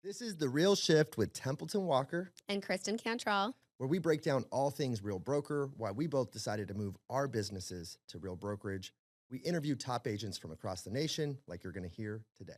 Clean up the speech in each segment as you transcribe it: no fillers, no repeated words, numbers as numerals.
This is The Real Shift with Templeton Walker, And Kristen Cantrell. where we break down all things real broker, why we both decided to move our businesses to real brokerage. We interview top agents from across the nation, like you're going to hear today.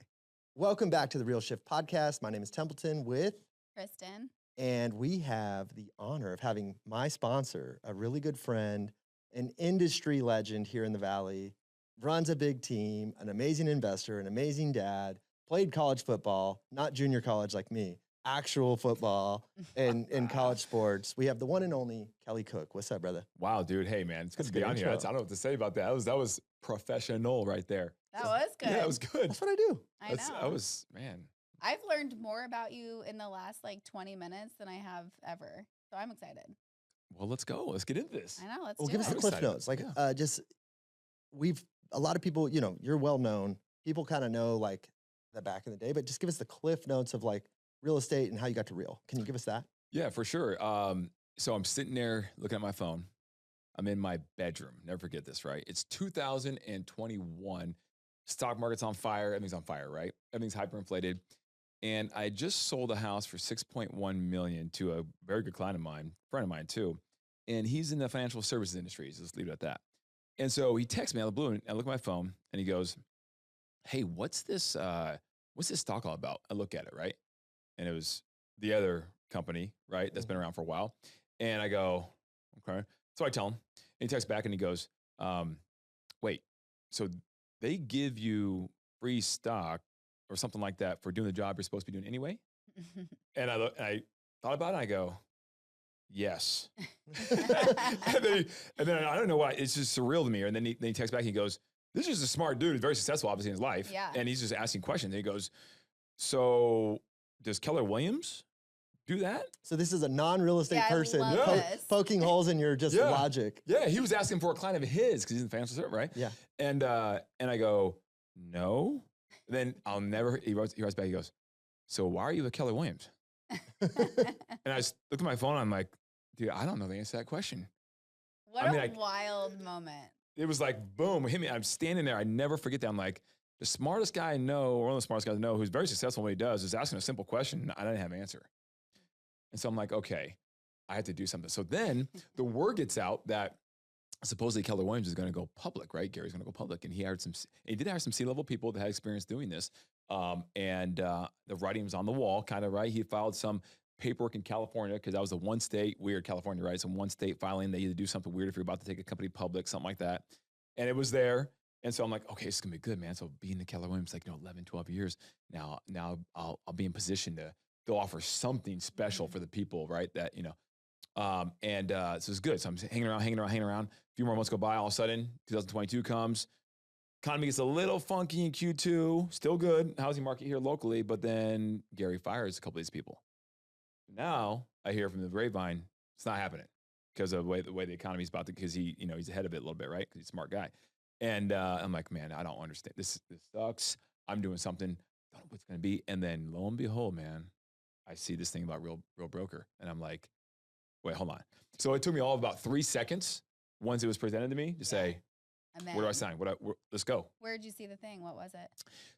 Welcome back to The Real Shift podcast. My name is Templeton with Kristen. and we have the honor of having my sponsor, a really good friend, an industry legend here in the Valley, runs a big team, an amazing investor, an amazing dad, played college football, not junior college like me, actual football and in college sports. We have the one and only Kelly Cook. What's up, brother? Wow, dude. Hey, man, it's good That's to be a good on here. intro. I don't know what to say about that. That was professional right there. That was good. Yeah, that was good. That's what I do. I know. Man. I've learned more about you in the last 20 minutes than I have ever. So I'm excited. Well, let's go. Let's get into this. I know. Let's Well, do give us it. the I'm cliff excited. notes. Yeah. A lot of people, you're well known. People kind of know like the back in the day, but just give us the cliff notes of like real estate and how you got to real. Can you give us that? Yeah, for sure. So I'm sitting there looking at my phone. I'm in my bedroom. Never forget this, right? It's 2021. Stock market's on fire. Everything's on fire, right? Everything's hyperinflated. And I just sold a house for $6.1 million to a very good client of mine, friend of mine too. And he's in the financial services industry. So let's leave it at that. And so he texts me out of the blue, and I look at my phone, and he goes, "Hey, what's this stock all about?" I look at it, right? And it was the other company, right? That's been around for a while. And I go, okay. So I tell him, and he texts back and he goes, wait, so they give you free stock or something like that for doing the job you're supposed to be doing anyway? And I thought about it and I go, yes. and then I don't know why, it's just surreal to me. And then he texts back and he goes, this is a smart dude, very successful obviously in his life. Yeah. And he's just asking questions. And he goes, so does Keller Williams do that? So this is a non-real estate Yeah, I person love this. poking holes in your just Yeah. logic. Yeah, he was asking for a client of his because he's in the financial service, right? Yeah. And I go, no. Then I'll never. He writes back. He goes, so why are you with Keller Williams? And I just looked at my phone. I'm like, dude, I don't know the answer to that question. What I mean, a I- wild moment. It was like boom, hit me. I'm standing there. I never forget that. I'm like, the smartest guy I know, or one of the smartest guys I know, who's very successful in what he does, is asking a simple question. I didn't have an answer. And so I'm like, okay, I have to do something. So then the word gets out that supposedly Keller Williams is going to go public, right? Gary's going to go public. And he did hire some C-level people that had experience doing this. The writing was on the wall, kind of, right? He filed some paperwork in California because that was the one state, weird California, right? Some one state filing, they either do something weird if you're about to take a company public, something like that. And it was there. And so I'm like, okay, this is going to be good, man. So being in Keller Williams, 11, 12 years, now I'll be in position to offer something special for the people, right? That, so it's good. So I'm hanging around. A few more months go by. All of a sudden, 2022 comes. Economy gets a little funky in Q2. Still good. Housing market here locally. But then Gary fires a couple of these people. Now I hear from the grapevine, it's not happening because of the way the economy's about to, because he's ahead of it a little bit, right? Because he's a smart guy. And I'm like, man, I don't understand. This sucks. I'm doing something. I don't know what's going to be. And then lo and behold, man, I see this thing about real broker. And I'm like, wait, hold on. So it took me all of about 3 seconds once it was presented to me to say, And then, where do I sign? Let's go. Where'd you see the thing? What was it?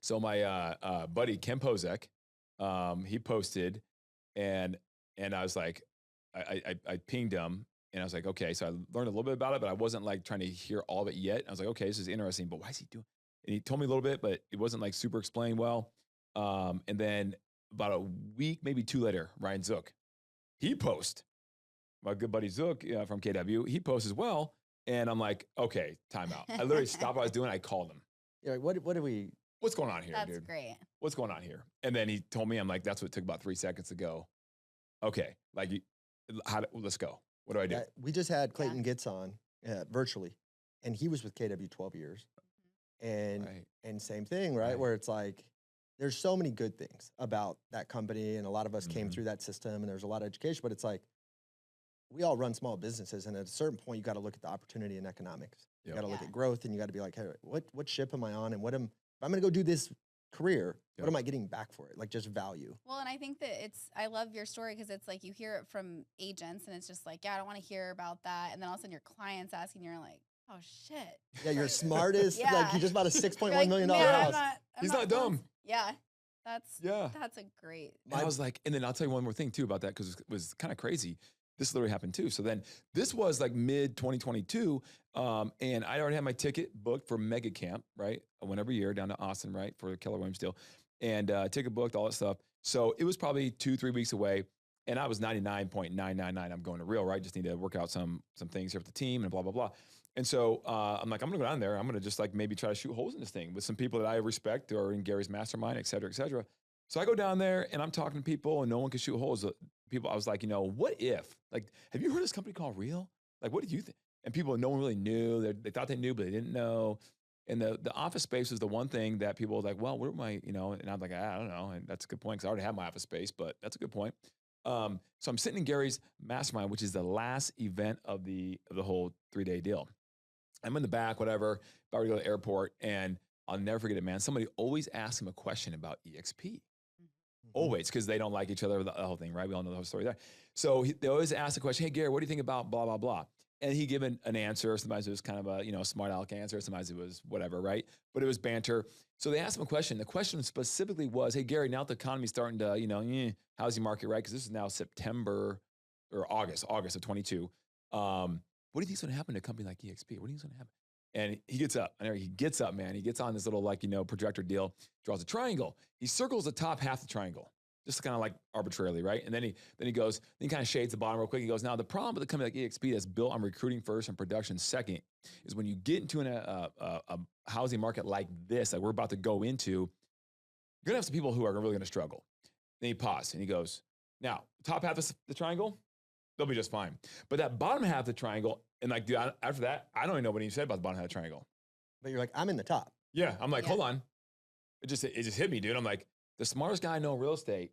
So my buddy, Ken Pozek, he posted and I was like, I pinged him and I was like, okay. So I learned a little bit about it, but I wasn't like trying to hear all of it yet. I was like, okay, this is interesting, but why is he doing? And he told me a little bit, but it wasn't like super explained well. And then about a week, maybe 2 later, Ryan Zook, he posts. My good buddy Zook from KW, he posts as well. And I'm like, okay, time out. I literally stopped what I was doing. I called him. Yeah, what do we? What's going on here, That's dude? great. What's going on here? And then he told me, I'm like, that's what it took about 3 seconds to go. Okay, let's go. What do I do? We just had Clayton Gitz on virtually, and he was with KW 12 years, and Right. and same thing, right? Right. Where it's like, there's so many good things about that company, and a lot of us came Mhm. through that system, and there's a lot of education, but it's like, we all run small businesses, and at a certain point, you got to look at the opportunity in economics. You Yep. got to look Yeah. at growth, and you got to be like, hey, what ship am I on, and if I'm going to go do this career, what Yep. am I getting back for it? Like just value. Well, and I think that I love your story because it's like you hear it from agents and it's just like, yeah, I don't want to hear about that. And then all of a sudden your client's asking, you're like, oh shit. Yeah, you're smartest. Like Yeah. you just bought a You're $6.1 like, million "Man, house. I'm He's not close." dumb. Yeah. That's a great. And I was like, and then I'll tell you one more thing too about that because it was kind of crazy. This literally happened too. So then this was like mid 2022, and I already had my ticket booked for Mega Camp, right? I went every year down to Austin, right, for Keller Williams deal, and ticket booked, all that stuff. So it was probably 2-3 weeks away, and I was 99.999. I'm going to real, right? Just need to work out some things here with the team and blah blah blah. And so I'm like, I'm gonna go down there. I'm gonna just like maybe try to shoot holes in this thing with some people that I respect or in Gary's mastermind, et cetera, et cetera. So I go down there and I'm talking to people and no one can shoot holes. People, I was like, what if? Like, have you heard of this company called Real? Like, what did you think? And people, no one really knew. They thought they knew, but they didn't know. And the office space was the one thing that people were like, well, where am I, and I'm like, I don't know. And that's a good point because I already have my office space, but that's a good point. So I'm sitting in Gary's mastermind, which is the last event of the whole 3-day deal. I'm in the back, whatever, about to go to the airport, and I'll never forget it, man. Somebody always asks him a question about EXP. Always, because they don't like each other, the whole thing, right? We all know the whole story there. So they always ask the question, hey, Gary, what do you think about blah, blah, blah? And he gave an answer. Sometimes it was kind of a, smart aleck answer. Sometimes it was whatever, right? But it was banter. So they asked him a question. The question specifically was, hey, Gary, now that the economy's starting to, housing market, right? Because this is now September or August of 22. What do you think's going to happen to a company like EXP? What do you think's going to happen? And he gets up. He gets up, man. He gets on this little projector deal, draws a triangle. He circles the top half of the triangle, just kind of like arbitrarily, right? And then he goes, then he kind of shades the bottom real quick. He goes, now the problem with a company like EXP that's built on recruiting first and production second is when you get into a housing market like this, that we're about to go into, you're gonna have some people who are really gonna struggle. Then he paused and he goes, now top half of the triangle, they'll be just fine. But that bottom half of the triangle, and like, dude, after that, I don't even know what he said about the bottom half of the triangle. But you're like, I'm in the top. Yeah, I'm like, hold on. It just hit me, dude. I'm like, the smartest guy I know in real estate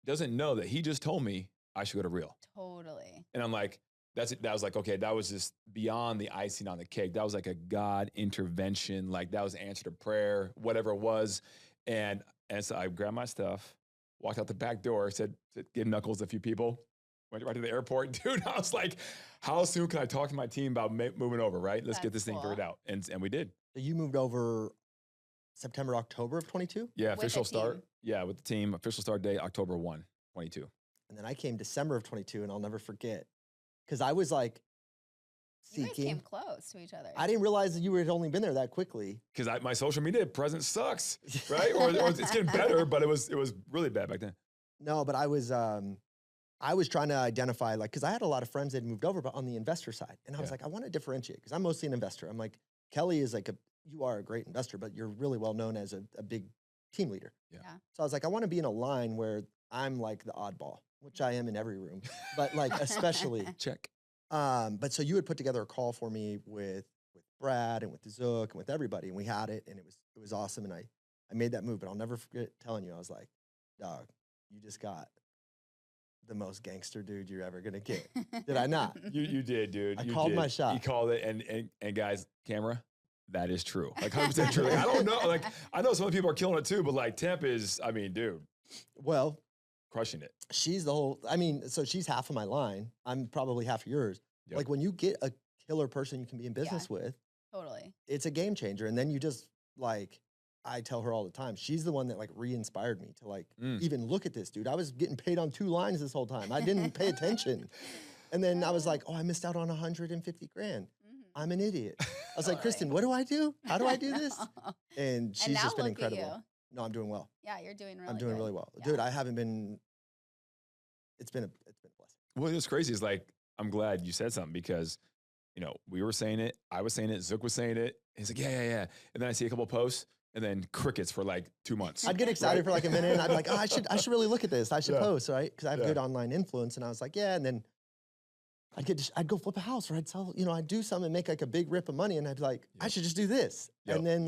doesn't know that he just told me I should go to real. Totally. And I'm like, that was like, okay, that was just beyond the icing on the cake. That was like a God intervention. Like that was an answer to prayer, whatever it was. And so I grabbed my stuff, walked out the back door, said give knuckles a few people, went right to the airport. Dude, I was like, how soon can I talk to my team about moving over, right? Let's get this thing figured out. And we did. So you moved over September, October of 22? Yeah, official start. Yeah, with the team. Official start date, October 1, 22. And then I came December of 22, and I'll never forget. Because I was like seeking. You guys came close to each other. I didn't realize that you had only been there that quickly. Because my social media presence sucks, right? or it's getting better, but it was really bad back then. No, but I was trying to identify, like, because I had a lot of friends that had moved over, but on the investor side. And I was like, I want to differentiate, because I'm mostly an investor. I'm like, Kelly is like you are a great investor, but you're really well known as a big team leader. Yeah. So I was like, I want to be in a line where I'm like the oddball, which I am in every room, but like especially. Check. But so you had put together a call for me with Brad and with Zook and with everybody, and we had it, and it was awesome. And I made that move, but I'll never forget telling you, I was like, dog, you just got the most gangster dude you're ever gonna get. Did I not? You did, dude. I called my shot. You called it, and guys, camera, that is true. Like 100% true. Like, I don't know. Like I know some people are killing it too, but like Temp is, I mean, dude. Well, crushing it. She's the whole. I mean, so she's half of my line. I'm probably half of yours. Yep. Like when you get a killer person you can be in business with, totally, it's a game changer. And then you just like. I tell her all the time, she's the one that like re-inspired me to like even look at this, dude. I was getting paid on 2 lines this whole time. I didn't pay attention. And then I was like, oh, I missed out on 150 grand. I'm an idiot. I was like, Kristen, what do I do? How do I do this? And she's just been incredible. No, I'm doing well. Yeah, you're doing really I'm doing really well. Yeah. Dude, I haven't been, it's been a blessing. Well, what's crazy is like, I'm glad you said something because, we were saying it, I was saying it, Zook was saying it. He's like, yeah. And then I see a couple of posts. And then crickets for like 2 months. I'd get excited for like a minute, and I'd be like, oh, I should really look at this. I should post, right? Because I have good online influence. And I was like, yeah. And then I'd go flip a house, or I'd sell, I'd do something and make like a big rip of money, and I'd be like, I should just do this. And then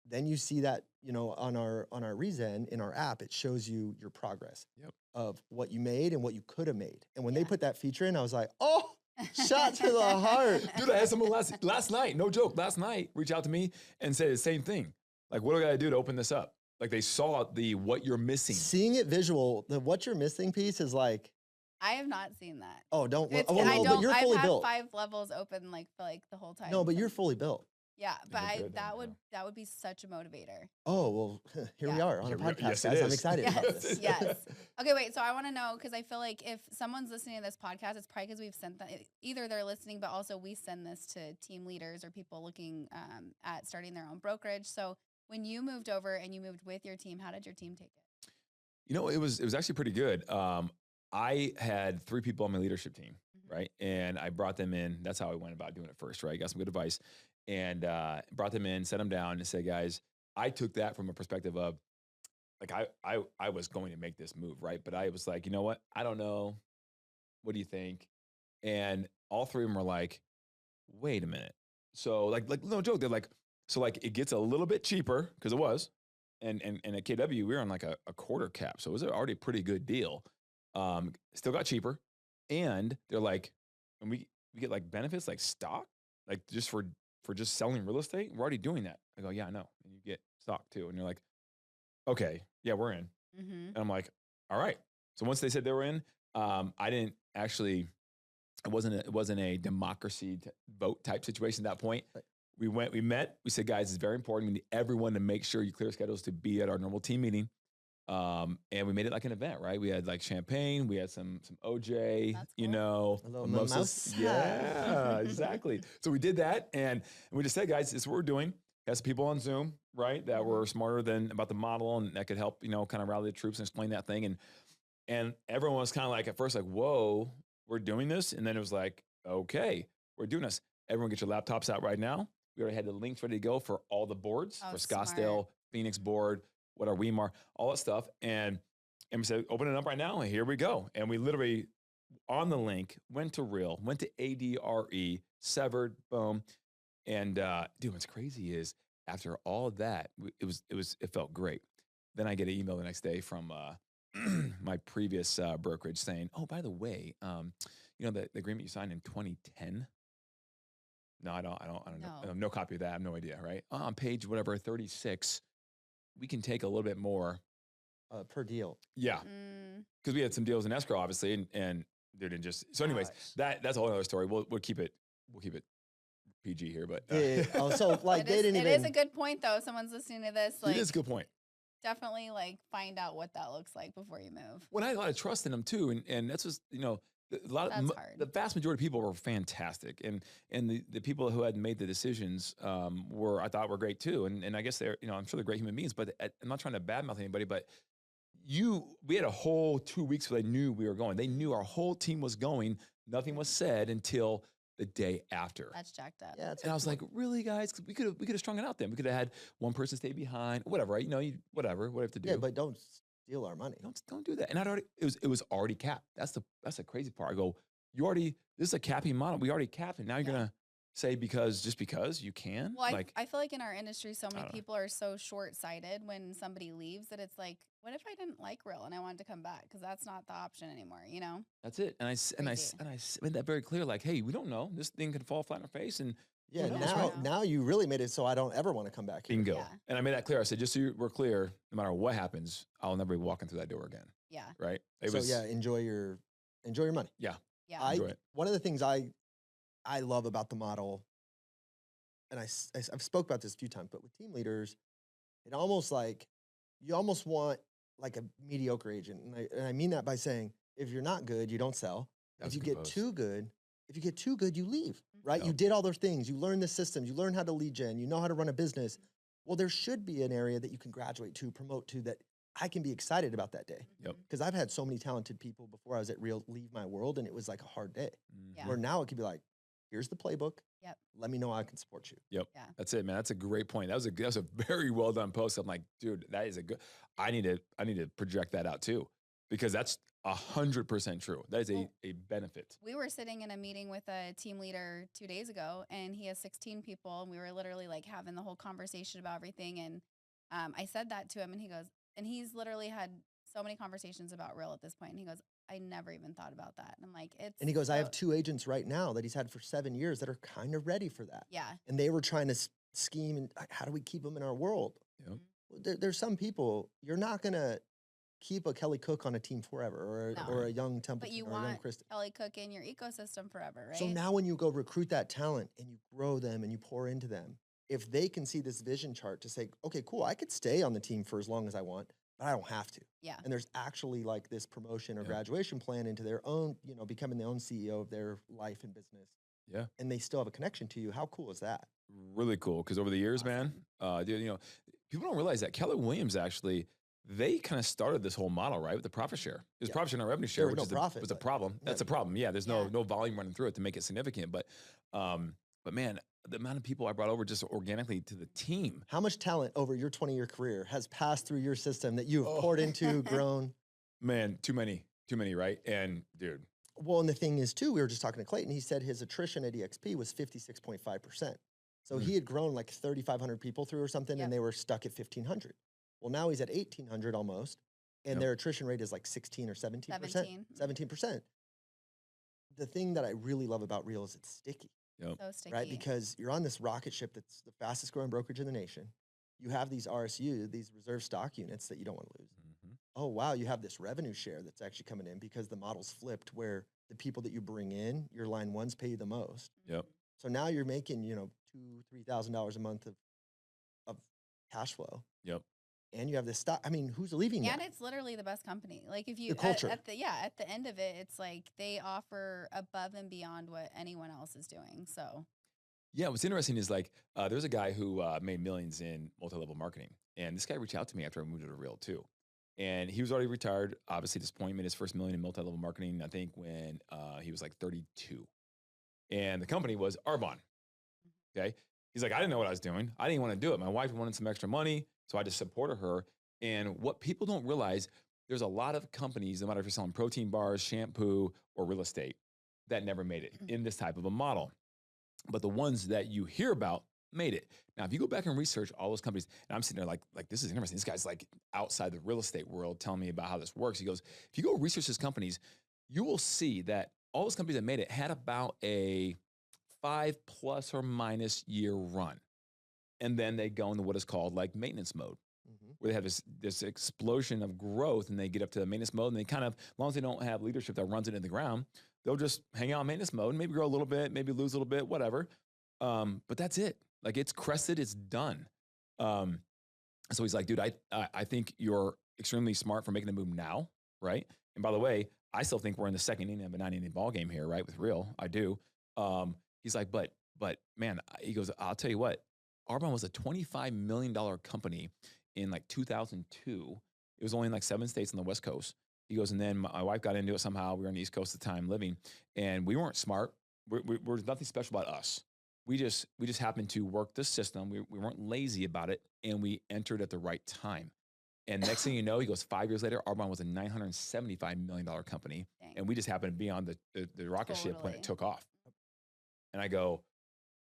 then you see that, on our Rezen in our app, it shows you your progress of what you made and what you could have made. And when they put that feature in, I was like, oh. Shot to the heart. Dude, I had someone last night, no joke, last night, reach out to me and say the same thing. Like, what do I gotta do to open this up? Like, they saw what you're missing. Seeing it visual, the what you're missing piece is like. I have not seen that. Oh, don't. But you're fully built. 5 levels open for like the whole time. No, but you're fully built. Yeah, but We're good then, that would be such a motivator. Oh, well, here we Yeah. are on a Here we are. podcast, Yes, it guys. I'm is. excited about Yes, this. yes. Okay, wait. So I want to know because I feel like if someone's listening to this podcast, it's probably because we've sent that. Either they're listening, but also we send this to team leaders or people looking at starting their own brokerage. So when you moved over and you moved with your team, how did your team take it? It was actually pretty good. I had 3 people on my leadership team, Mhm. right? And I brought them in. That's how I went about doing it first, right? Got some good advice and brought them in, set them down, and said, guys, I took that from a perspective of like I was going to make this move, right? But I was like, you know what? I don't know. What do you think? And all 3 of them were like, wait a minute. So like no joke, they're like, so like it gets a little bit cheaper because it was. And at KW, we were on like a quarter cap. So it was already a pretty good deal. Still got cheaper. And they're like, and we get like benefits like stock, like just for just selling real estate. We're already doing that. I go, yeah, I know. And you get stock too. And you're like, okay, yeah, we're in. Mm-hmm. And I'm like, all right. So once they said they were in, I didn't actually. It wasn't a democracy vote type situation at that point. Right. We met. We said, guys, it's very important. We need everyone to make sure you clear schedules to be at our normal team meeting. And we made it like an event, right? We had like champagne, we had some OJ, That's you cool. know, A little mimosas. mimosa. Yeah, exactly. So we did that, and we just said, guys, this is what we're doing. Got some people on Zoom, right, that were smarter than about the model, and that could help, kind of rally the troops and explain that thing. And everyone was kind of like at first like, whoa, we're doing this, and then it was like, okay, we're doing this. Everyone get your laptops out right now. We already had the links ready to go for all the boards Oh, for smart. Scottsdale, Phoenix board, what our Weimar, all that stuff. And we said, open it up right now, and here we go. And we literally, on the link, went to Real, went to ADRE, severed, boom. And dude, what's crazy is after all of that, it felt great. Then I get an email the next day from my previous brokerage saying, oh, by the way, the agreement you signed in 2010. No, I don't know. No. I have no copy of that. I have no idea, right? On page whatever 36, we can take a little bit more. Per deal. Yeah, Mm, because we had some deals in escrow, obviously, and they didn't just. So, anyways, ouch. that's a whole other story. We'll keep it PG here, but Yeah. Oh, so like they didn't it even. is a good point though. If someone's listening to this, like it is a good point. definitely like find out what that looks like before you move. When I had a lot of trust in them too, and that's just a lot That's of hard. the vast majority of people were fantastic, and the people who had made the decisions I thought were great too, and I guess they're I'm sure they're great human beings, but I'm not trying to badmouth anybody, but we had a whole 2 weeks where they knew we were going. They knew our whole team was going. Nothing was said until the day after. That's jacked up. Yeah, it's And I was like, really, guys? 'Cause we could have strung it out then. We could have had one person stay behind, whatever, right? Whatever, what I have to do. yeah, but don't steal our money. Don't do that. And it was already capped. That's the crazy part. I go, this is a capping model. We already capped it. Now you're gonna say just because you can? Well, like I feel like in our industry, so many don't know. people are so short-sighted when somebody leaves that it's like, what if I didn't like Real and I wanted to come back? Because that's not the option anymore, you know? that's it. And I made that very clear. Like, hey, we don't know. This thing can fall flat in our face. And Yeah, knows, now right? now you really made it so I don't ever want to come back here. bingo. Yeah. And I made that clear. I said, just so we're clear, no matter what happens, I'll never be walking through that door again. Yeah. Right? Enjoy your money. Yeah. Enjoy it. One of the things I love about the model, and I've spoke about this a few times, but with team leaders, it almost like you almost want like a mediocre agent, and I mean that by saying if you're not good, you don't sell. That's If a you good get post. too good, you leave. Right? Yep. You did all those things. You learn the systems. You learn how to lead gen. You know how to run a business. Well, there should be an area that you can graduate to, promote to, that I can be excited about that day. Yep. Because I've had so many talented people before I was at Real leave my world, and it was like a hard day. Yeah. Where now it could be like, here's the playbook. Yep. Let me know how I can support you. Yep. Yeah. That's it, man. That's a great point. That was a very well done post. I'm like, dude, that is a good. I need to project that out too, because that's 100% true. That is a benefit. We were sitting in a meeting with a team leader 2 days ago, and he has 16 people, and we were literally like having the whole conversation about everything. And I said that to him, and he goes, and he's literally had so many conversations about Real at this point, and he goes, I never even thought about that. And I'm like, And he goes, I have 2 agents right now that he's had for 7 years that are kind of ready for that. Yeah. And they were trying to scheme, and how do we keep them in our world? Yep. Well, there's some people, you're not going to keep a Kelly Cook on a team forever, No. or a young Templeton, But you or a young want Kristen. Kelly Cook in your ecosystem forever, right? So now when you go recruit that talent and you grow them and you pour into them, if they can see this vision chart to say, okay, cool, I could stay on the team for as long as I want, but I don't have to. Yeah. And there's actually like this promotion or Yeah. graduation plan into their own, becoming their own CEO of their life and business. Yeah. And they still have a connection to you. How cool is that? Really cool. Because over the years, man, people don't realize that Keller Williams actually, they kind of started this whole model, right? With the profit share. There's Yeah. profit share, not revenue There share, was which no is profit, was a but problem. yeah. That's a problem. Yeah. There's Yeah. no volume running through it to make it significant. But man, the amount of people I brought over just organically to the team. How much talent over your 20-year career has passed through your system that you've poured into, grown? Man, too many, right? And dude, Well, and the thing is, too, we were just talking to Clayton. He said his attrition at EXP was 56.5%. So he had grown like 3,500 people through or something, Yep. and they were stuck at 1,500. Well, now he's at 1,800 almost, and Yep. their attrition rate is like 16 or 17%. 17. 17%. The thing that I really love about Real is it's sticky, So sticky. right? Because you're on this rocket ship that's the fastest growing brokerage in the nation. You have these RSU, these reserve stock units that you don't want to lose. Mhm. Oh, wow, you have this revenue share that's actually coming in because the model's flipped where the people that you bring in, your line ones pay you the most. Yep. So now you're making, $2,000-$3,000 a month of cash flow. Yep. And you have this stock. I mean, who's leaving And that? it's literally the best company. Like if you The culture. at the end of it, it's like they offer above and beyond what anyone else is doing. So Yeah, what's interesting is like there's a guy who made millions in multi-level marketing, and this guy reached out to me after I moved to Real too, and he was already retired. Obviously, at this point, made his first million in multi-level marketing. I think when he was like 32, and the company was Arbonne. Okay, he's like, I didn't know what I was doing. I didn't want to do it. My wife wanted some extra money, so I just supported her. And what people don't realize, there's a lot of companies, no matter if you're selling protein bars, shampoo, or real estate, that never made it in this type of a model. But the ones that you hear about made it. Now, if you go back and research all those companies, and I'm sitting there like this is interesting. This guy's like outside the real estate world telling me about how this works. He goes, if you go research these companies, you will see that all those companies that made it had about a 5± year run. And then they go into what is called like maintenance mode, where they have this explosion of growth and they get up to the maintenance mode and they kind of, as long as they don't have leadership that runs it into the ground, they'll just hang out in maintenance mode, maybe grow a little bit, maybe lose a little bit, whatever. But that's it. Like it's crested, it's done. So he's like, dude, I think you're extremely smart for making the move now, right? And by the way, I still think we're in the second inning of a 9-inning ball game here, right? With Real, I do. He's like, but man, he goes, I'll tell you what, Arbonne was a $25 million company in like 2002. It was only in like 7 states on the West Coast. He goes, and then my wife got into it somehow. We were on the East Coast at the time living, and we weren't smart. We're nothing special about us. We just happened to work the system. We weren't lazy about it, and we entered at the right time. And next thing you know, he goes, 5 years later, Arbonne was a $975 million company, dang. and we just happened to be on the rocket ship when it Totally. took off. And I go,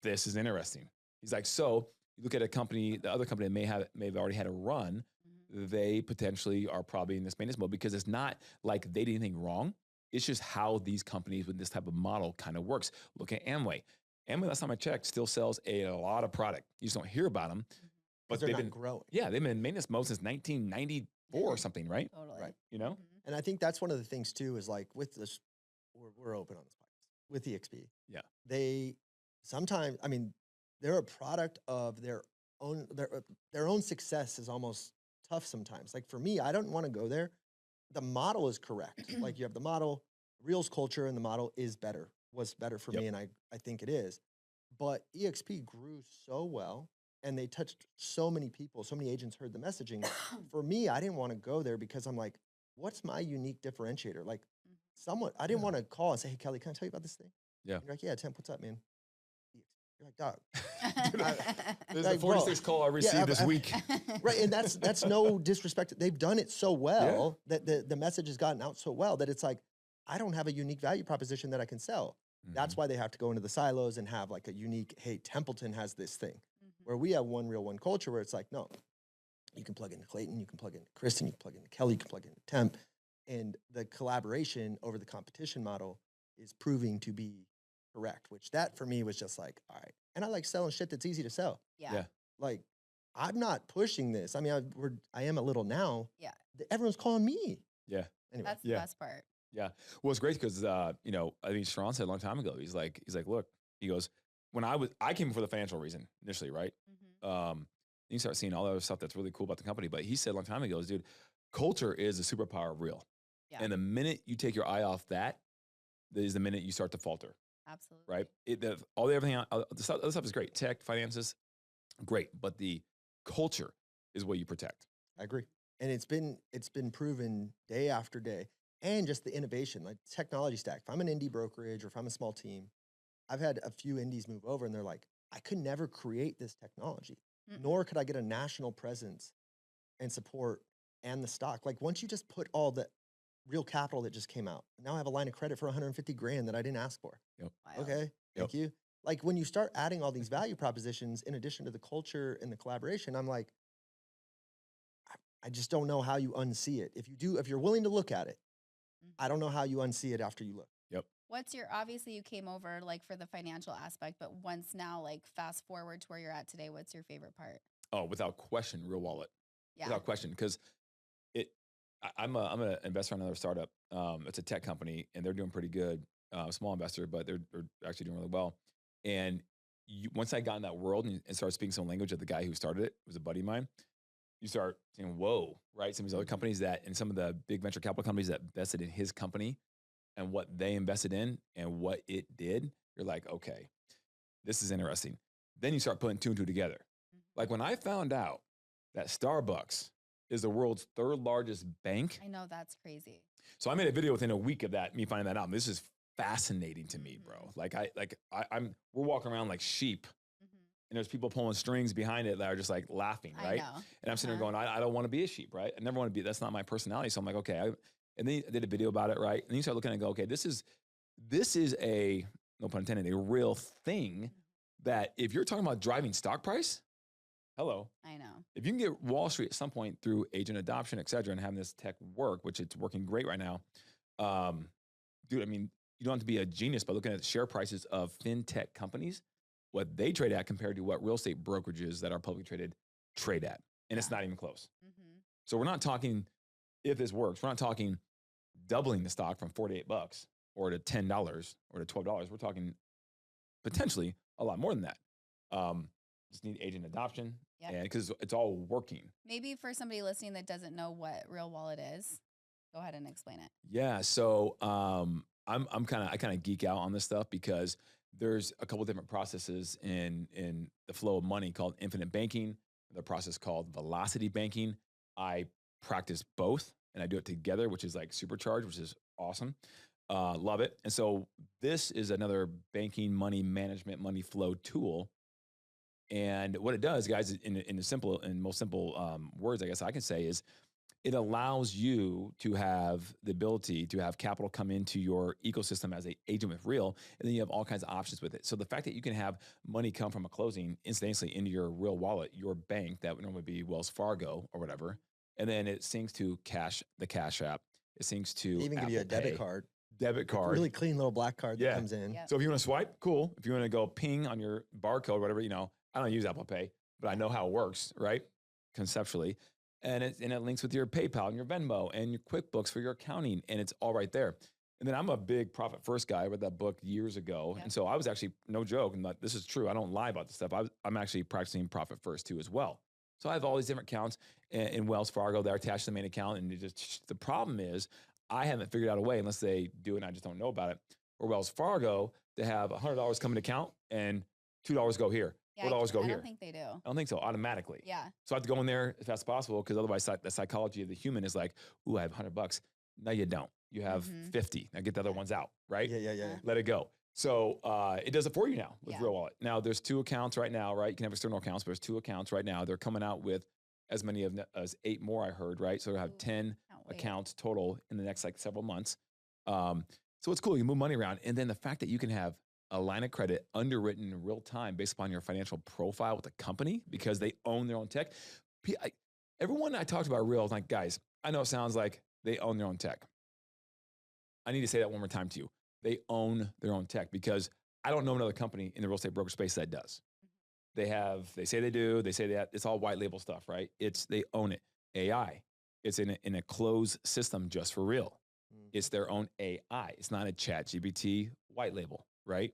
this is interesting. He's like, so you look at a company, the other company that may have already had a run, they potentially are probably in this maintenance mode because it's not like they did anything wrong. It's just how these companies with this type of model kind of works. Look at Amway. Amway, last time I checked, still sells a lot of product. You just don't hear about them. But they've been growing. Yeah, they've been in maintenance mode since 1994 or something, right? Totally. Right. You know? Mhm. And I think that's one of the things too, is like with this, we're open on this podcast with EXP. Yeah. They sometimes, I mean, they're a product of their own success is almost tough sometimes. Like for me, I don't want to go there. The model is correct. Like you have the model, Real's culture, and the model was better for me, and I think it is. But EXP grew so well, and they touched so many people, so many agents heard the messaging. For me, I didn't want to go there because I'm like, what's my unique differentiator? Like I didn't want to call and say, hey, Kelly, can I tell you about this thing? Yeah. You're like, yeah, Temp, what's up, man? You're like, dog. There's Like, a 46 call I received this week. Right, and that's no disrespect. They've done it so well that the message has gotten out so well that it's like, I don't have a unique value proposition that I can sell. That's why they have to go into the silos and have like a unique, hey, Templeton has this thing. Where we have one real one culture where it's like, no, you can plug into Clayton, you can plug into Kristen, you can plug into Kelly, you can plug into Temp. And the collaboration over the competition model is proving to be correct, which that for me was just like, all right. And I like selling shit that's easy to sell. Yeah. Like, I'm not pushing this. I mean, I am a little now. Yeah. Everyone's calling me. Yeah. Anyway. That's the best part. Yeah. Well, it's great because, I mean, Sharon said a long time ago, he's like, look, he goes, when I came for the financial reason initially, right? Mhm. You start seeing all the other stuff that's really cool about the company. But he said a long time ago, is, dude, culture is a superpower of real. Yeah, And the minute you take your eye off that, is the minute you start to falter, right? absolutely. All the everything, other stuff is great. Tech, finances, great. But the culture is what you protect. I agree. And it's been proven day after day. And just the innovation, like technology stack. If I'm an indie brokerage or if I'm a small team, I've had a few indies move over and they're like, I could never create this technology, Mm-mm. nor could I get a national presence and support and the stock. Like once you just put all the real capital that just came out, now I have a line of credit for 150 grand that I didn't ask for. Yep. Wild. Okay, Yep. thank you. Like when you start adding all these value propositions in addition to the culture and the collaboration, I'm like, I just don't know how you unsee it. If you do, if you're willing to look at it, I Mhm. don't know how you unsee it after you look. Yep. What's your obviously you came over like for the financial aspect, but once now like fast forward to where you're at today, what's your favorite part? Oh, without question, real wallet. Yeah. Without question. Because it I'm an investor in another startup. It's a tech company and they're doing pretty good. Small investor, but they're actually doing really well. And once I got in that world and started speaking some language of the guy who started it, was a buddy of mine, you start saying, whoa, right? Some of these other Mhm. companies that, and some of the big venture capital companies that invested in his company and what they invested in and what it did, you're like, okay, this is interesting. Then you start putting two and two together. Mhm. Like when I found out that Starbucks is the world's third largest bank. I know that's crazy. So I made a video within a week of that, me finding that out. And this is fascinating to me, bro. Mhm. We're walking around like sheep Mhm. and there's people pulling strings behind it that are just like laughing, I right? know. And I'm sitting there Uh-huh. going, I don't want to be a sheep, right? I never want to be, that's not my personality. So I'm like, okay. And then I did a video about it, right? And then you start looking and go, okay, this is a, no pun intended, a real thing Mhm. that if you're talking about driving stock price, hello, I know. if you can get Wall Street at some point through agent adoption, et cetera, and having this tech work, which it's working great right now, um, dude, I mean, you don't have to be a genius by looking at the share prices of fintech companies, what they trade at compared to what real estate brokerages that are publicly traded trade at. And it's Yeah. not even close. Mhm. So we're not talking, if this works, we're not talking doubling the stock from $48 or to $10 or to $12. We're talking potentially a lot more than that. Um, just need agent adoption Yep. and because it's all working. Maybe for somebody listening that doesn't know what Real Wallet is, go ahead and explain it. Yeah, so I kind of geek out on this stuff because there's a couple different processes in the flow of money called infinite banking, the process called velocity banking. I practice both and I do it together, which is like supercharged, which is awesome. Love it. And so this is another banking money management money flow tool. And what it does, guys, in the simple and most simple words, I guess I can say is it allows you to have the ability to have capital come into your ecosystem as an agent with real, and then you have all kinds of options with it. So the fact that you can have money come from a closing instantaneously into your real wallet, your bank, that would normally be Wells Fargo or whatever, and then it syncs to the Cash App. It syncs They to even give you a Apple debit Pay, card, debit like card. really clean little black card that Yeah. comes in. Yep. So if you want to swipe, cool. If you want to go ping on your barcode, whatever, I don't use Apple Pay, but I know how it works, right? Conceptually. And it links with your PayPal and your Venmo and your QuickBooks for your accounting, and it's all right there. And then I'm a big profit first guy. I read that book years ago. Yep. And so I was actually, no joke, and this is true. I don't lie about this stuff. I'm actually practicing profit first too as well. So I have all these different accounts in Wells Fargo that are attached to the main account. And the problem is I haven't figured out a way, unless they do it and I just don't know about it, for Wells Fargo to have $100 come in account and $2 go here, Yeah, $4 go I here. don't think they do. I don't think so, automatically. Yeah. So I have to go in there as fast as possible because otherwise the psychology of the human is like, ooh, I have $100. No, you don't. You have Mhm. 50. Now get the other Yeah. ones out, right? Yeah. Let it go. So it does it for you now with Yeah. Real Wallet. Now there's 2 accounts right now, right? You can have external accounts, but there's 2 accounts right now. They're coming out with as many as 8 more, I heard, right? So they'll have Ooh, 10 can't wait. accounts total in the next like several months. So it's cool. You move money around. And then the fact that you can have a line of credit underwritten in real time based upon your financial profile with the company because they own their own tech. Everyone I talked about Real is like, guys, I know it sounds like they own their own tech. I need to say that one more time to you. They own their own tech because I don't know another company in the real estate broker space that does. They say they do, they say that it's all white label stuff, right? They own it. AI, it's in a closed system just for real. It's their own AI. It's not a chat GPT white label, right?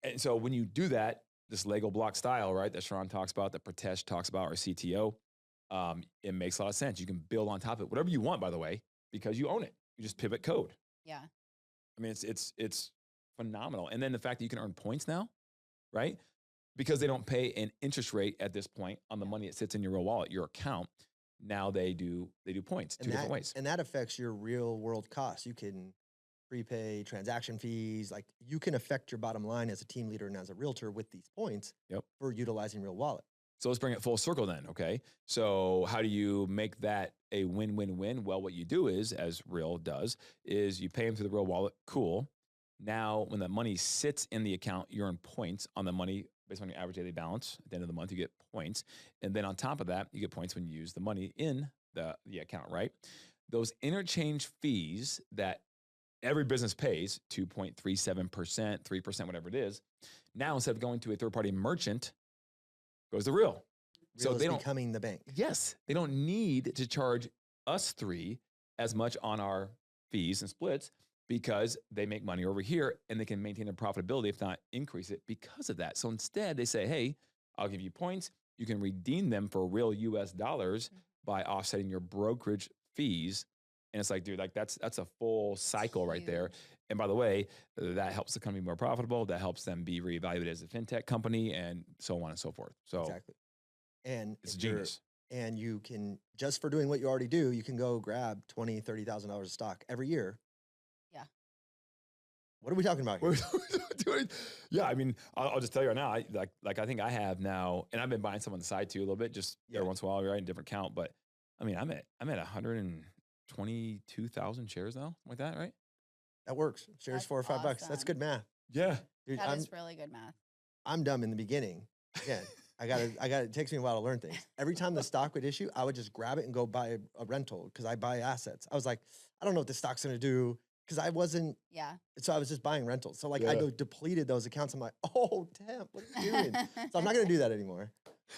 And so when you do that, this Lego block style, right, that Sharon talks about, that Pratesh talks about, or CTO, it makes a lot of sense. You can build on top of it, whatever you want, by the way, because you own it. You just pivot code. Yeah. I mean, it's phenomenal. And then the fact that you can earn points now, right? Because they don't pay an interest rate at this point on the money that sits in your real wallet, your account. Now they do points two different ways. And that affects your real world costs. You can prepay transaction fees. Like you can affect your bottom line as a team leader and as a realtor with these points for utilizing real wallet. So let's bring it full circle then, okay? So how do you make that a win-win-win? Well, what you do is, as Real does, is you pay them through the Real wallet. Cool. Now, when that money sits in the account, you earn points on the money based on your average daily balance. At the end of the month, you get points. And then on top of that, you get points when you use the money in the account, right? Those interchange fees that every business pays, 2.37%, 3%, whatever it is, now instead of going to a third-party merchant, goes to Real. So they don't becoming the bank. Yes, they don't need to charge us three as much on our fees and splits because they make money over here and they can maintain their profitability, if not increase it because of that. So instead, they say, hey, I'll give you points. You can redeem them for real US dollars by offsetting your brokerage fees. And it's like, dude, like that's a full cycle right there. And by the way, that helps the company be more profitable. That helps them be reevaluated as a fintech company and so on and so forth. So exactly. And it's genius. And you can, just for doing what you already do, you can go grab $20,000, $30,000 of stock every year. Yeah. What are we talking about here? Yeah, I mean, I'll just tell you right now, I think I have now, and I've been buying some on the side too a little bit, just every once in a while, right, in different count. But I mean, I'm at 122,000 shares now, like that, right? That works. Shares $4 or $5. That's good math. Yeah. Dude, that is really good math. I'm dumb in the beginning. Again, it takes me a while to learn things. Every time the stock would issue, I would just grab it and go buy a rental because I buy assets. I was like, I don't know what this stock's going to do because I wasn't. Yeah. So I was just buying rentals. So like I go depleted those accounts. I'm like, oh, damn, what are you doing? So I'm not going to do that anymore.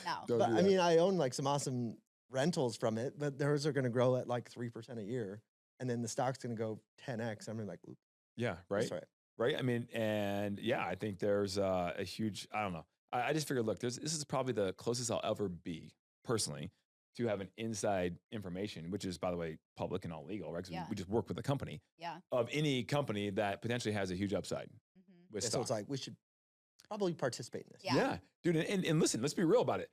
No. But I mean, I own like some awesome rentals from it, but those are going to grow at like 3% a year. And then the stock's going to go 10X. I'm like, oops. Yeah, right. Right. I mean, and yeah, I think there's a huge, I don't know. I just figured, look, this is probably the closest I'll ever be personally to having inside information, which is, by the way, public and all legal, right? Because we just work with a company of any company that potentially has a huge upside with stock. So it's like, we should probably participate in this. Yeah, dude. And listen, let's be real about it.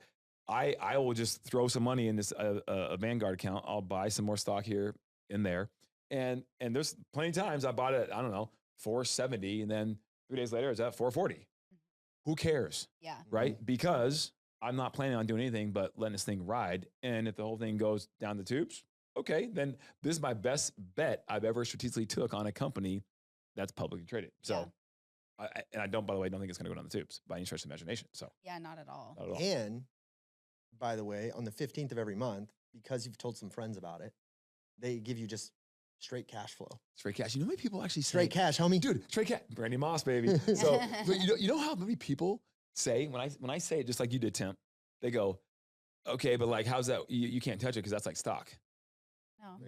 I will just throw some money in this a Vanguard account. I'll buy some more stock here and there. And there's plenty of times I bought it, I don't know, 470, and then 3 days later it's at 440. Who cares? Yeah. Right? Because I'm not planning on doing anything but letting this thing ride. And if the whole thing goes down the tubes, okay, then this is my best bet I've ever strategically took on a company that's publicly traded. So, I don't, by the way, don't think it's going to go down the tubes by any stretch of imagination. So, yeah, not at all. Not at all. And by the way, on the 15th of every month, because you've told some friends about it, they give you just straight cash flow. Straight cash. You know how many people actually say straight cash, homie? Dude, straight cash. Brandy Moss, baby. So you know how many people say, when I say it just like you did, Tim, they go, okay, but like, how's that? You can't touch it because that's like stock.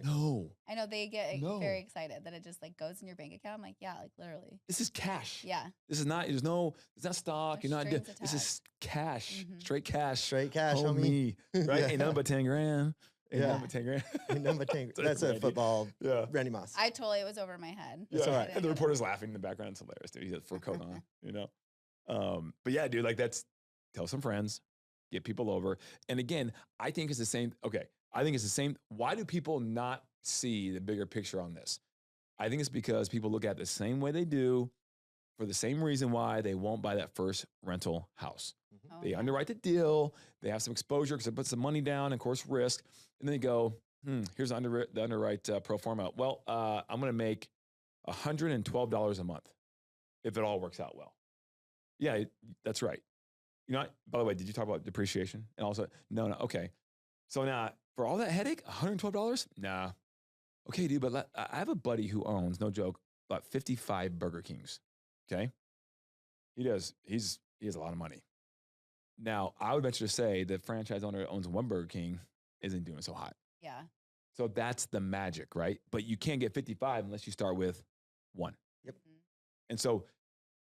No. I know they get very excited that it just like goes in your bank account. I'm like, yeah, like literally. This is cash. Yeah. This is not, it's not stock. You're not, this is cash. Straight cash. Straight cash, homie. Right? Ain't nothing but 10 grand. Ain't nothing but 10 grand. Ain't nothing but 10 grand. That's a football. Yeah. Randy Moss. I totally, it was over my head. Yeah. All right. And the reporter's laughing in the background. It's hilarious, dude. He has a fur coat on, you know? But yeah, dude, like tell some friends, get people over. And again, I think it's the same. Okay. I think it's the same. Why do people not see the bigger picture on this? I think it's because people look at it the same way they do for the same reason why they won't buy that first rental house. They underwrite the deal. They have some exposure because they put some money down, and of course, risk. And then they go, here's the underwrite pro forma. Well, I'm going to make $112 a month if it all works out well. Yeah, that's right. You know, by the way, did you talk about depreciation? And also, no. Okay. So now, for all that headache, $112? Nah. Okay, dude, but I have a buddy who owns, no joke, about 55 Burger Kings. Okay? He has a lot of money. Now, I would venture to say the franchise owner that owns one Burger King isn't doing so hot. Yeah. So that's the magic, right? But you can't get 55 unless you start with one. Yep. And so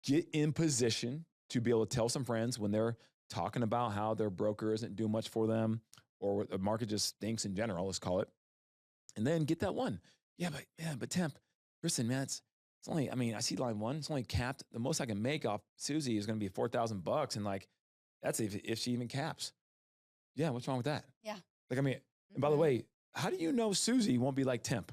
get in position to be able to tell some friends when they're talking about how their broker isn't doing much for them or the market just stinks in general, let's call it. And then get that one. But Temp, listen, man, it's only, I mean, I see line one, it's only capped. The most I can make off Susie is going to be $4,000. And like, that's if she even caps. Yeah, what's wrong with that? Yeah. Like, I mean, and by the way, how do you know Susie won't be like Temp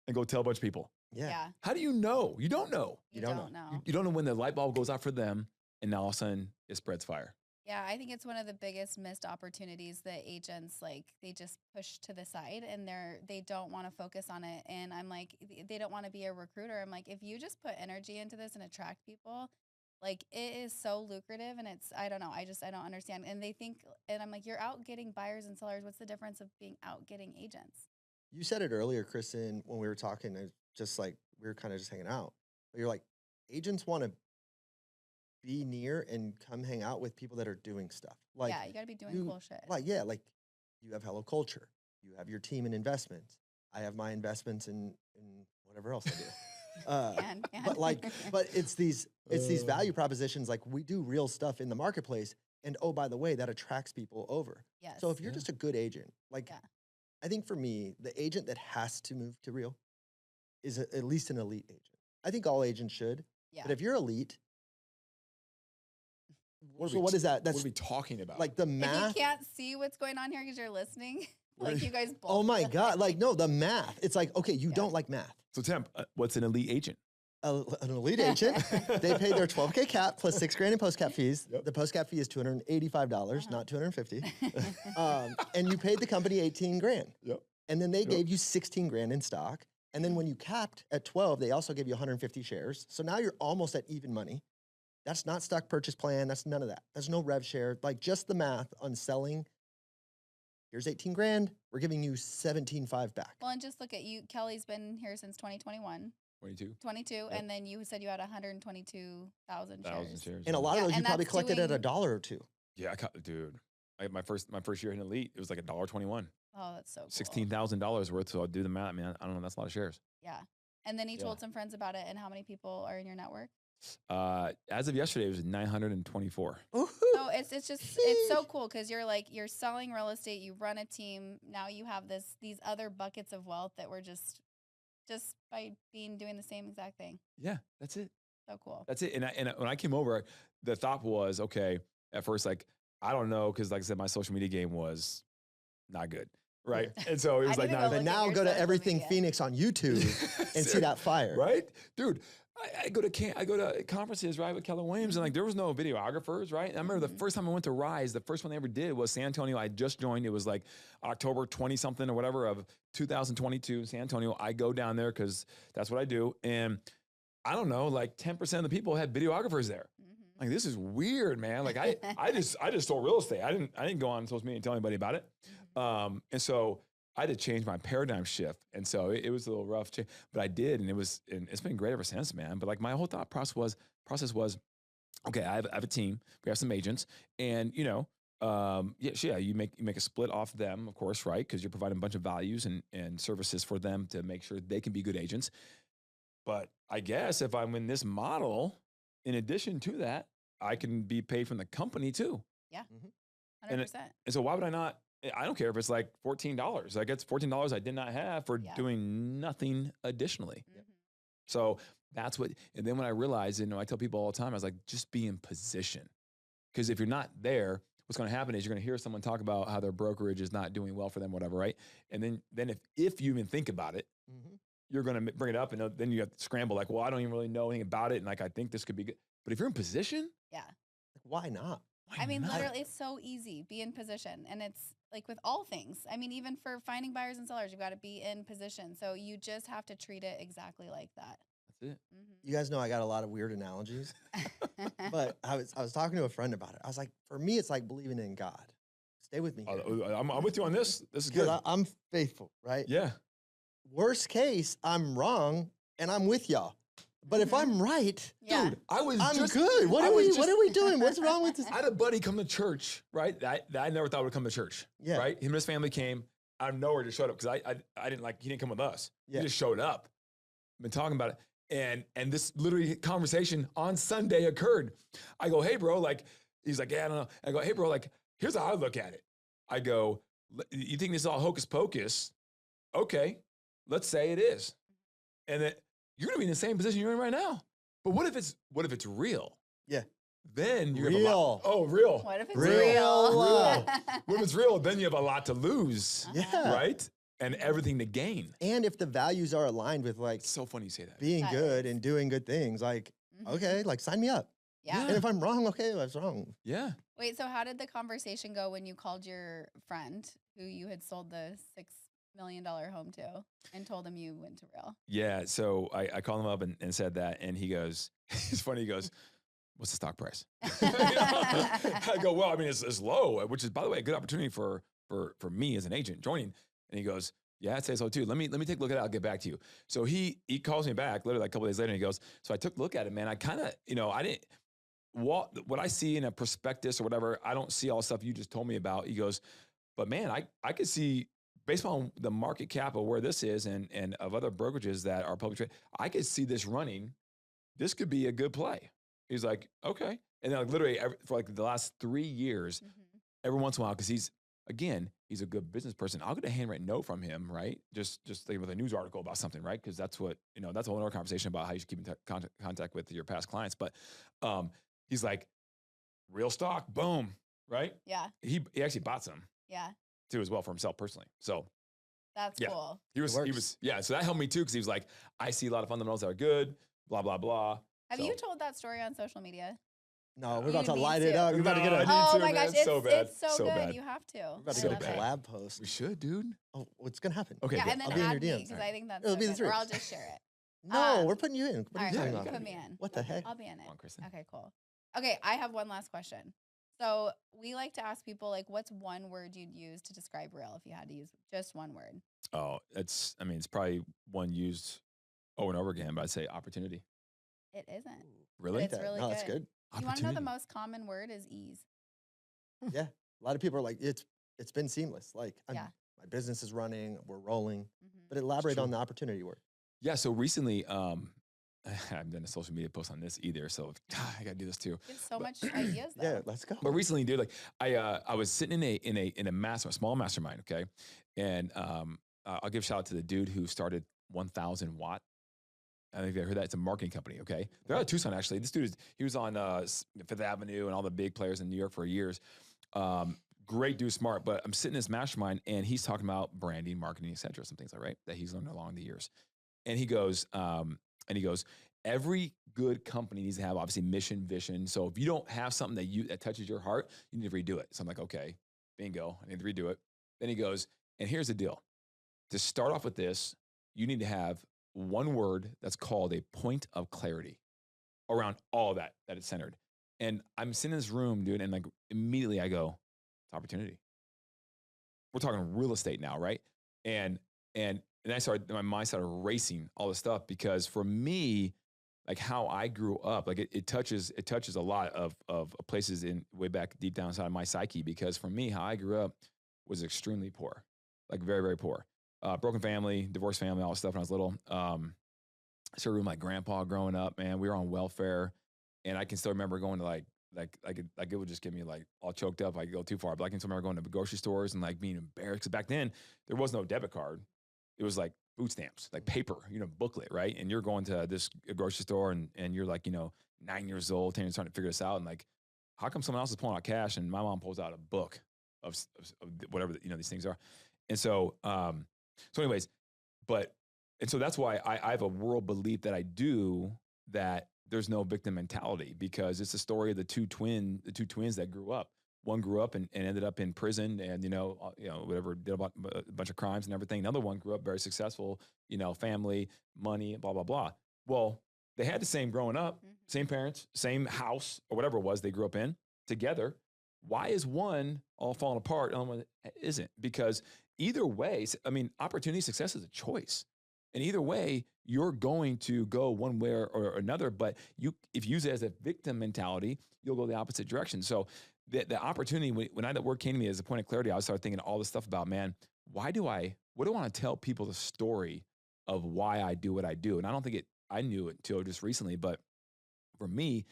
and go tell a bunch of people? Yeah. How do you know? You don't know. You don't know. You don't know when the light bulb goes out for them and now all of a sudden it spreads fire. Yeah, I think it's one of the biggest missed opportunities that agents like they just push to the side and they don't want to focus on it. And I'm like, they don't want to be a recruiter. I'm like, if you just put energy into this and attract people, like it is so lucrative and it's I don't know, I don't understand. And they think and I'm like, you're out getting buyers and sellers. What's the difference of being out getting agents? You said it earlier, Kristen, when we were talking, just like we were kind of just hanging out. But you're like, agents want to be near and come hang out with people that are doing stuff. Like, yeah, you got to be doing cool shit. Like, like you have Hello Culture, you have your team in investments. I have my investments in whatever else I do. But it's these value propositions. Like we do real stuff in the marketplace, and oh, by the way, that attracts people over. Yes. So if you're just a good agent, like I think for me, the agent that has to move to real is at least an elite agent. I think all agents should. Yeah. But if you're elite, what is that? What are we talking about? Like the math. If you can't see what's going on here because you're listening, like you guys both. Oh my God. Like, no, the math. It's like, okay, you don't like math. So Temp, what's an elite agent? An elite agent, they pay their $12K cap plus $6,000 in post-cap fees. Yep. The post-cap fee is $285, not $250. And you paid the company $18,000. Yep. And then they gave you $16,000 in stock. And then when you capped at 12, they also gave you 150 shares. So now you're almost at even money. That's not stock purchase plan. That's none of that. There's no rev share. Like just the math on selling. Here's $18,000. We're giving you $17,500 back. Well, and just look at you. Kelly's been here since 2021. 22. Yep. And then you said you had 122,000 shares. And a lot of those you probably collected at $1 or $2. Yeah, dude. My first year in Elite, it was like $1.21. Oh, that's so cool. $16,000 worth. So I'll do the math, man. I don't know. That's a lot of shares. Yeah. And then he told some friends about it. And how many people are in your network? As of yesterday, it was 924. So it's so cool because you're selling real estate. You run a team. Now you have these other buckets of wealth that were just by doing the same exact thing. Yeah, that's it. So cool. That's it. And when I came over, the thought was, okay, at first, like, I don't know, because like I said, my social media game was not good, right? And so it was like, now go to Everything Phoenix on YouTube and see that fire. Right? Dude, I go to conferences, right, with Keller Williams, and like there was no videographers, right? And I remember the first time I went to Rise, the first one they ever did was San Antonio. I just joined. It was like October 20-something or whatever of 2022, San Antonio. I go down there because that's what I do. And I don't know, like 10% of the people had videographers there. Mm-hmm. Like, this is weird, man. Like I just sold real estate. I didn't go on social media and tell anybody about it. Mm-hmm. And so I had to change my paradigm shift. And so it was a little rough, but I did. And it's been great ever since, man. But like my whole thought process was, okay, I have a team. We have some agents and, you make a split off them, of course, right? Because you're providing a bunch of values and services for them to make sure they can be good agents. But I guess if I'm in this model, in addition to that, I can be paid from the company too. Yeah, 100%. And so why would I not? I don't care if it's like $14. Like it's $14 I did not have for doing nothing additionally. Mm-hmm. So that's what, and then when I realized, I tell people all the time, I was like, just be in position. Because if you're not there, what's going to happen is you're going to hear someone talk about how their brokerage is not doing well for them, whatever, right? And then if you even think about it, you're going to bring it up and then you have to scramble like, well, I don't even really know anything about it. And like, I think this could be good. But if you're in position, why not? Literally, it's so easy. Be in position. And it's like with all things. I mean, even for finding buyers and sellers, you've got to be in position. So you just have to treat it exactly like that. That's it. Mm-hmm. You guys know I got a lot of weird analogies. But I was talking to a friend about it. I was like, for me, it's like believing in God. Stay with me here. I'm with you on this. This is good. I'm faithful, right? Yeah. Worst case, I'm wrong and I'm with y'all. But if I'm right, dude, I'm good. What are we doing? What's wrong with this? I had a buddy come to church, right? That I never thought would come to church. Yeah. Right? Him and his family came out of nowhere, just showed up because I didn't he didn't come with us. Yeah. He just showed up. Been talking about it. And this literally conversation on Sunday occurred. I go, hey, bro, like, he's like, yeah, I don't know. I go, hey, bro, like, here's how I look at it. I go, you think this is all hocus pocus? Okay, let's say it is. And that you're gonna be in the same position you're in right now. But what if it's real? Yeah. Then you Real. have real. What if it's Real. real? Real. When it's real, then you have a lot to lose, Yeah. right? And everything to gain. And if the values are aligned with like It's so funny you say that. being That good is. and doing good things, like, Mhm. okay, like sign me up. Yeah. And if I'm wrong, okay, I was wrong. Yeah. Wait, so how did the conversation go when you called your friend who you had sold the $6 million home to and told him you went to real? Yeah. So I called him up and said that. And he goes, it's funny. He goes, what's the stock price? I go, well, I mean, it's low, which is, by the way, a good opportunity for me as an agent joining. And he goes, yeah, I'd say so too. Let me take a look at it. I'll get back to you. So he calls me back literally like a couple days later and he goes, so I took a look at it, man. I kind of, I didn't, what I see in a prospectus or whatever, I don't see all the stuff you just told me about. He goes, but man, I could see based on the market cap of where this is and of other brokerages that are public trade, I could see this running. This could be a good play. He's like, okay. And then like literally for like the last 3 years, Mhm. every once in a while, because he's a good business person. I'll get a handwritten note from him, right? Just like with a news article about something, right? Because that's what, that's a whole other conversation about how you should keep in contact with your past clients. But he's like, real stock, boom, right? Yeah. He actually bought some Yeah. too as well for himself personally. So That's Yeah. cool. he was, works. yeah. So that helped me too, because he was like, I see a lot of fundamentals that are good, blah, blah, blah. Have So- you told that story on social media? No, we're You about to need light it to. up. You're about to get No, I a, need Oh to, my man. gosh, it's So bad. it's so So good. bad. You have to. we're about to I get a love it. collab post. We should, dude. Oh, what's gonna happen? Okay. Yeah, good. and then I'll be in add your me DMs. because All I think that's It'll so be the good. three Or of I'll us. just share it. No, we're putting you in. What All are right, you Yeah, talking you about? put me in. What the heck? I'll be in it. Come on, Kristen. Okay, cool. Okay, I have one last question. So we like to ask people like, what's one word you'd use to describe real if you had to use just one word? Oh, it's probably one used over and over again, but I'd say opportunity. It isn't. Really? It's really no, that's good. good. You want to know the Opportunity. most common word is ease. Yeah, a lot of people are like, it's been seamless. Like, Yeah. my business is running, we're rolling. Mhm. But elaborate on true. the opportunity word. Yeah. So recently, I haven't done a social media post on this either. So I got to do this too. You have so But- much ideas though. Yeah, let's go. But recently, dude, like I was sitting in a small mastermind, okay, and I'll give a shout out to the dude who started 1,000 Watt. I don't know if you ever heard that. It's a marketing company, okay? They're out of Tucson, actually. This dude he was on Fifth Avenue and all the big players in New York for years. Great dude, smart. But I'm sitting in this mastermind, and he's talking about branding, marketing, et cetera, some things like right that he's learned along the years. And he goes, every good company needs to have obviously mission, vision. So if you don't have something that touches your heart, you need to redo it. So I'm like, okay, bingo, I need to redo it. Then he goes, and here's the deal. To start off with this, you need to have one word that's called a point of clarity around all that it's centered. And I'm sitting in this room, dude, and like immediately I go, it's opportunity. We're talking real estate now, right? And my mind started racing all this stuff because for me, like how I grew up, like it touches a lot of places in way back deep down inside of my psyche. Because for me, how I grew up was extremely poor, like very, very poor. Broken family, divorced family, all this stuff when I was little. I still remember my grandpa growing up, man. We were on welfare, and I can still remember going to like it would just get me like all choked up. I could go too far, but I can still remember going to grocery stores and like being embarrassed. Because back then there was no debit card. It was like food stamps, like paper, booklet, right? And you're going to this grocery store and you're like, 9 years old, 10 years trying to figure this out. And like, how come someone else is pulling out cash and my mom pulls out a book of whatever, these things are. And so, anyways, and so that's why I have a world belief that I do that there's no victim mentality, because it's the story of the two twins that grew up. One grew up and ended up in prison and, whatever, did a bunch of crimes and everything. Another one grew up very successful, family, money, blah, blah, blah. Well, they had the same growing up, same parents, same house or whatever it was they grew up in together. Why is one all falling apart and the other one isn't? Because either way, opportunity, success is a choice. And either way, you're going to go one way or another. But if you use it as a victim mentality, you'll go the opposite direction. So the opportunity, when that word came to me as a point of clarity, I started thinking all this stuff about, man, what do I want to tell people the story of why I do what I do? And I don't think I knew it until just recently, but for me,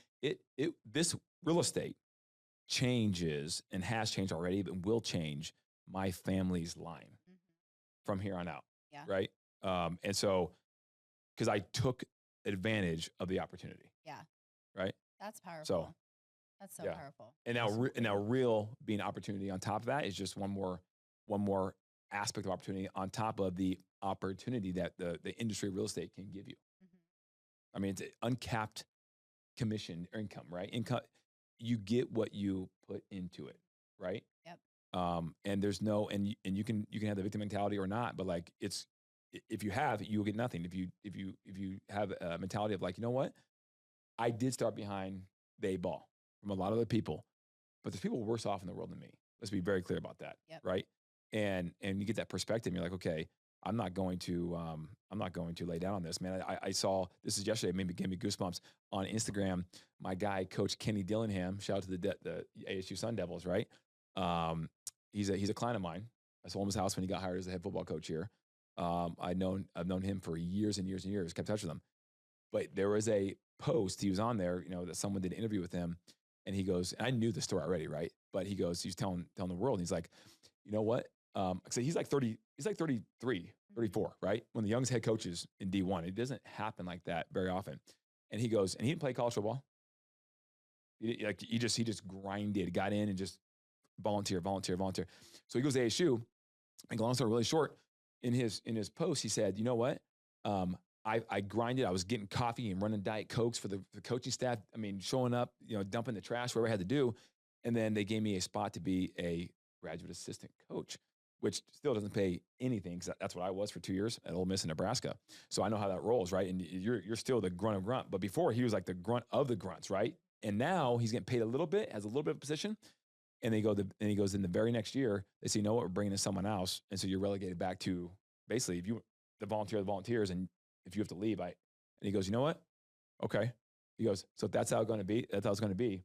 this real estate changes and has changed already, but will change my family's line Mhm. from here on out, Yeah. right? And so, because I took advantage of the opportunity, Yeah. right? That's So, powerful. That's so yeah. powerful. And now, Awesome. and now, real being opportunity on top of that is just one more aspect of opportunity on top of the opportunity that the industry of real estate can give you. Mhm. I mean, it's uncapped commission or income, right? Income, you get what you put into it, right? Yep. And there's no, and you can have the victim mentality or not, but like if you have, you'll get nothing. If you have a mentality of like, you know what, I did start behind the eight ball from a lot of other people, but there's people worse off in the world than me. Let's be very clear about that, Yep. right? And you get that perspective, and you're like, okay, I'm not going to lay down on this, man. I saw this is yesterday, maybe gave me goosebumps on Instagram. My guy, Coach Kenny Dillingham, shout out to the ASU Sun Devils, right? He's a client of mine. I sold him his house when he got hired as the head football coach here. I've known him for years and years and years. Kept in touch with him, but there was a post he was on there, that someone did an interview with him, and he goes, and I knew the story already, right? But he goes, he's telling the world, and he's like, you know what? So he's like 30, he's like 33, 34, right? One of the youngest head coaches in D1. It doesn't happen like that very often. And he goes, and he didn't play college football. He just grinded, got in and just volunteer. So he goes to ASU, and long story really short, in his post, he said, you know what? I grinded. I was getting coffee and running Diet Cokes for the coaching staff. I mean, showing up, dumping the trash, whatever I had to do. And then they gave me a spot to be a graduate assistant coach, which still doesn't pay anything, because that's what I was for 2 years at Ole Miss in Nebraska. So I know how that rolls, right? And you're still the grunt of grunt. But before, he was like the grunt of the grunts, right? And now he's getting paid a little bit, has a little bit of position. And he goes in the very next year, they say, you know what, we're bringing in someone else. And so you're relegated back to basically the volunteers, and if you have to leave, and he goes, you know what? Okay. He goes, so if that's how it's going to be,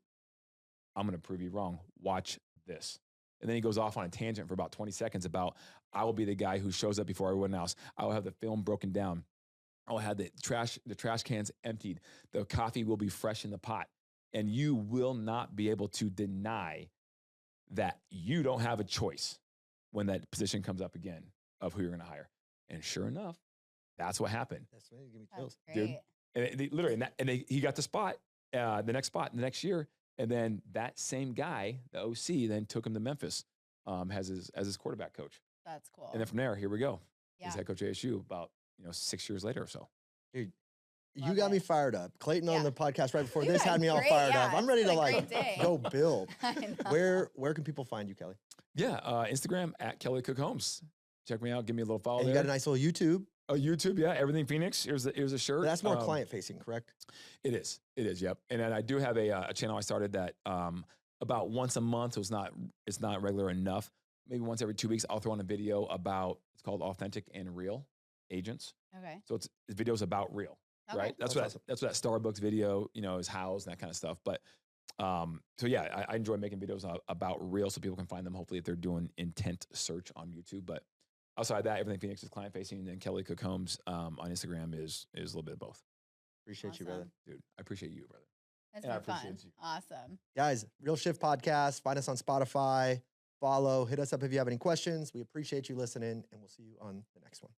I'm going to prove you wrong. Watch this. And then he goes off on a tangent for about 20 seconds about, I will be the guy who shows up before everyone else. I will have the film broken down. I will have the trash cans emptied. The coffee will be fresh in the pot. And you will not be able to deny that you don't have a choice when that position comes up again of who you're going to hire. And sure enough, that's what happened, That's me. Give me That's chills. great. dude. And literally, he got the spot, the next spot, the next year. And then that same guy, the OC, then took him to Memphis as his quarterback coach. That's cool. And then from there, here we go. Yeah. He's head coach at ASU about 6 years later or so. Dude, you Love got me it. fired up. Clayton on Yeah. the podcast right before You this had had me all great- fired yeah, up. I'm it's ready been to a great day. go build. I know. Where can people find you, Kelly? Yeah, Instagram at Kelly Cook Homes. Check me out. Give me a little follow And you there. got a nice little YouTube. Oh, YouTube, yeah, Everything Phoenix. Here's a shirt. But that's more client facing, correct? It is. Yep. And then I do have a channel I started that about once a month. So it's not regular enough. Maybe once every 2 weeks, I'll throw in a video about, it's called Authentic and Real Agents. Okay. So it's videos about real, Okay. right? That's That's what that Starbucks video, is housed and that kind of stuff. But so yeah, I enjoy making videos about real, so people can find them. Hopefully, if they're doing intent search on YouTube. But outside of that, Everything Phoenix is client facing, and then Kelly Cook Homes on Instagram is a little bit of both. Appreciate you, brother. Awesome. Dude, I appreciate you, brother. It's And I been fun. appreciate you. Awesome. Guys, Real Shift Podcast. Find us on Spotify. Follow. Hit us up if you have any questions. We appreciate you listening, and we'll see you on the next one.